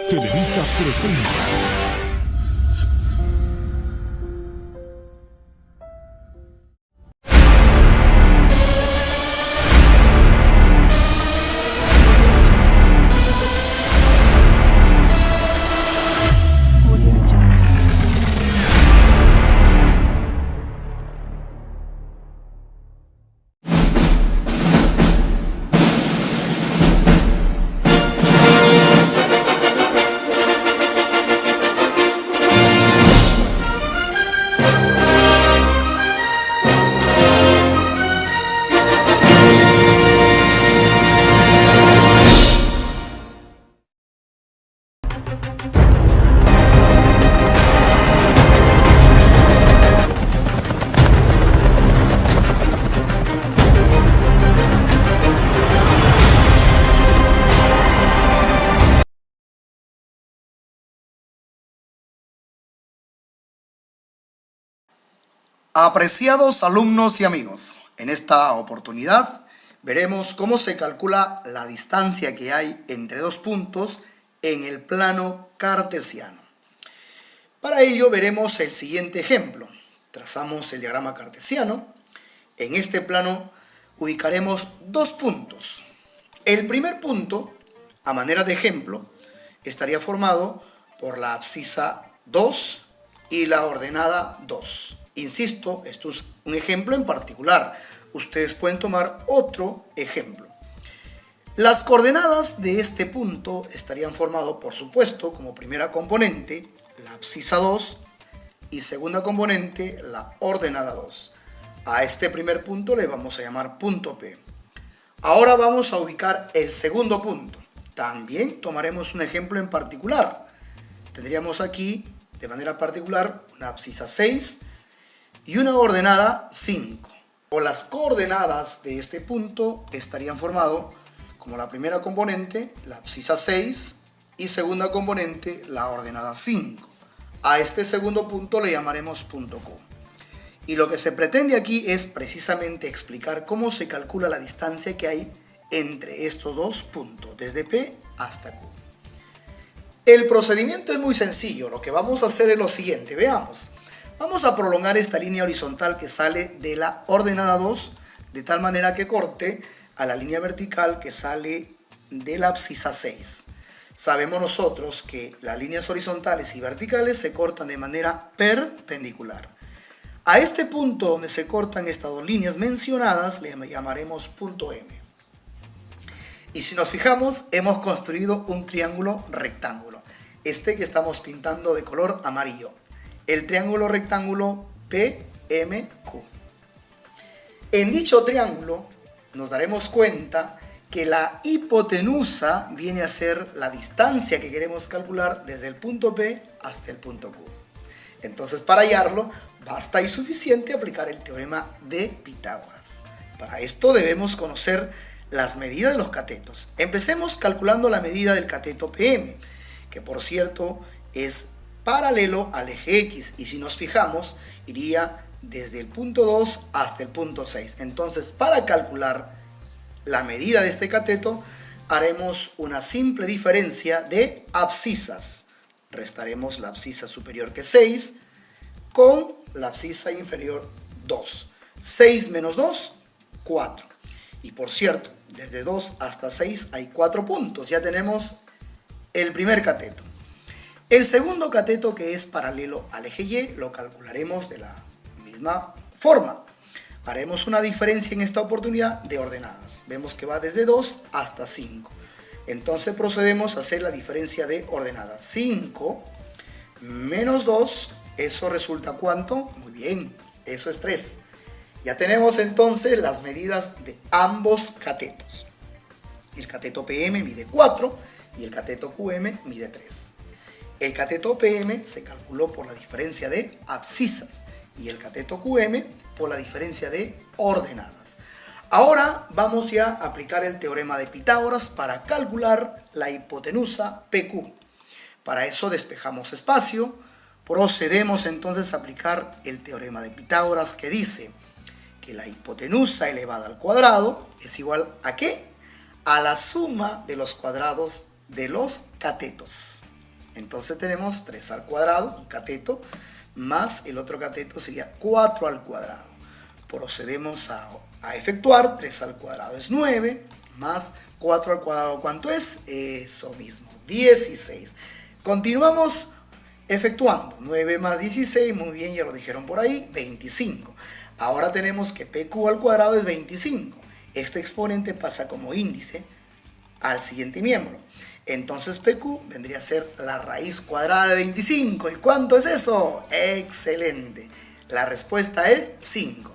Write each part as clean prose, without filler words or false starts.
Televisa presenta. Apreciados alumnos y amigos, en esta oportunidad veremos cómo se calcula la distancia que hay entre dos puntos en el plano cartesiano. Para ello veremos el siguiente ejemplo. Trazamos el diagrama cartesiano. En este plano ubicaremos dos puntos. El primer punto, a manera de ejemplo, estaría formado por la abscisa 2 y la ordenada 2. Insisto, esto es un ejemplo en particular. Ustedes pueden tomar otro ejemplo. Las coordenadas de este punto estarían formadas, por supuesto, como primera componente, la abscisa 2 y segunda componente, la ordenada 2. A este primer punto le vamos a llamar punto P. Ahora vamos a ubicar el segundo punto. También tomaremos un ejemplo en particular. Tendríamos aquí, de manera particular, una abscisa 6 y una ordenada 5. O las coordenadas de este punto estarían formadas como la primera componente, la abscisa 6, y segunda componente, la ordenada 5. A este segundo punto le llamaremos punto Q. Y lo que se pretende aquí es precisamente explicar cómo se calcula la distancia que hay entre estos dos puntos, desde P hasta Q. El procedimiento es muy sencillo. Lo que vamos a hacer es lo siguiente, veamos. Vamos a prolongar esta línea horizontal que sale de la ordenada 2, de tal manera que corte a la línea vertical que sale de la abscisa 6. Sabemos nosotros que las líneas horizontales y verticales se cortan de manera perpendicular. A este punto donde se cortan estas dos líneas mencionadas le llamaremos punto M. Y si nos fijamos, hemos construido un triángulo rectángulo. Este que estamos pintando de color amarillo. El triángulo rectángulo PMQ. En dicho triángulo nos daremos cuenta que la hipotenusa viene a ser la distancia que queremos calcular desde el punto P hasta el punto Q. Entonces, para hallarlo, basta y suficiente aplicar el teorema de Pitágoras. Para esto debemos conocer las medidas de los catetos. Empecemos calculando la medida del cateto PM, que por cierto es paralelo al eje X, y si nos fijamos, iría desde el punto 2 hasta el punto 6. Entonces, para calcular la medida de este cateto, haremos una simple diferencia de abscisas. Restaremos la abscisa superior, que es 6, con la abscisa inferior, 2. 6 menos 2, 4. Y por cierto, desde 2 hasta 6 hay 4 puntos. Ya tenemos el primer cateto. El segundo cateto, que es paralelo al eje Y, lo calcularemos de la misma forma. Haremos una diferencia en esta oportunidad de ordenadas. Vemos que va desde 2 hasta 5. Entonces procedemos a hacer la diferencia de ordenadas. 5 menos 2, ¿eso resulta cuánto? Muy bien, eso es 3. Ya tenemos entonces las medidas de ambos catetos. El cateto PM mide 4 y el cateto QM mide 3. El cateto PM se calculó por la diferencia de abscisas y el cateto QM por la diferencia de ordenadas. Ahora vamos ya a aplicar el teorema de Pitágoras para calcular la hipotenusa PQ. Para eso despejamos espacio, procedemos entonces a aplicar el teorema de Pitágoras, que dice que la hipotenusa elevada al cuadrado es igual ¿a qué? A la suma de los cuadrados de los catetos. Entonces tenemos 3 al cuadrado, un cateto, más el otro cateto sería 4 al cuadrado. Procedemos a efectuar. 3 al cuadrado es 9, más 4 al cuadrado, ¿cuánto es? Eso mismo, 16. Continuamos efectuando. 9 más 16, muy bien, ya lo dijeron por ahí, 25. Ahora tenemos que PQ al cuadrado es 25. Este exponente pasa como índice al siguiente miembro. Entonces PQ vendría a ser la raíz cuadrada de 25. ¿Y cuánto es eso? Excelente. La respuesta es 5.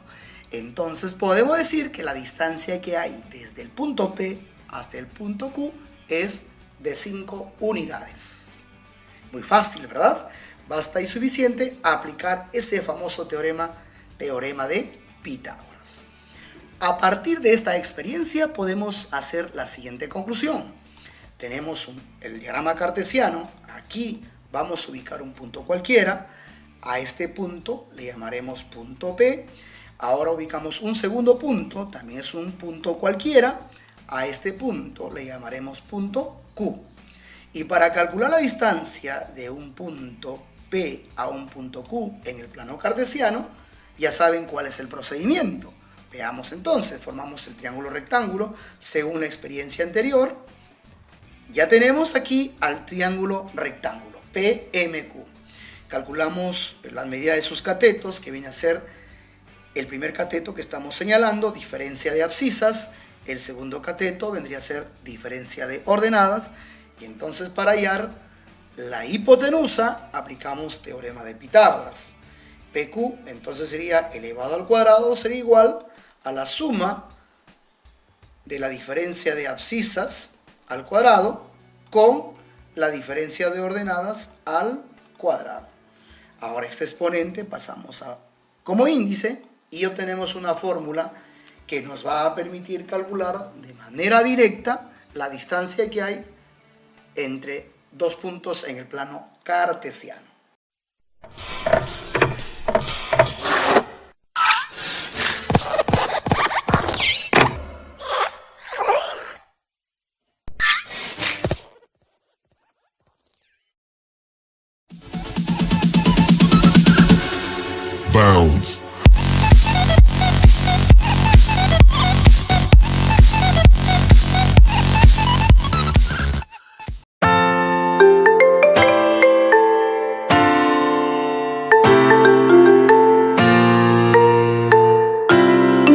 Entonces podemos decir que la distancia que hay desde el punto P hasta el punto Q es de 5 unidades. Muy fácil, ¿verdad? Basta y suficiente aplicar ese famoso teorema de Pitágoras. A partir de esta experiencia podemos hacer la siguiente conclusión. Tenemos el diagrama cartesiano. Aquí vamos a ubicar un punto cualquiera. A este punto le llamaremos punto P. Ahora ubicamos un segundo punto, también es un punto cualquiera. A este punto le llamaremos punto Q. Y para calcular la distancia de un punto P a un punto Q en el plano cartesiano, ya saben cuál es el procedimiento. Veamos entonces, formamos el triángulo rectángulo según la experiencia anterior. Ya tenemos aquí al triángulo rectángulo, PMQ. Calculamos las medidas de sus catetos, que viene a ser el primer cateto que estamos señalando, diferencia de abscisas. El segundo cateto vendría a ser diferencia de ordenadas. Y entonces para hallar la hipotenusa aplicamos teorema de Pitágoras. PQ entonces sería elevado al cuadrado, sería igual a la suma de la diferencia de abscisas al cuadrado con la diferencia de ordenadas al cuadrado. Ahora este exponente pasamos como índice y obtenemos una fórmula que nos va a permitir calcular de manera directa la distancia que hay entre dos puntos en el plano cartesiano.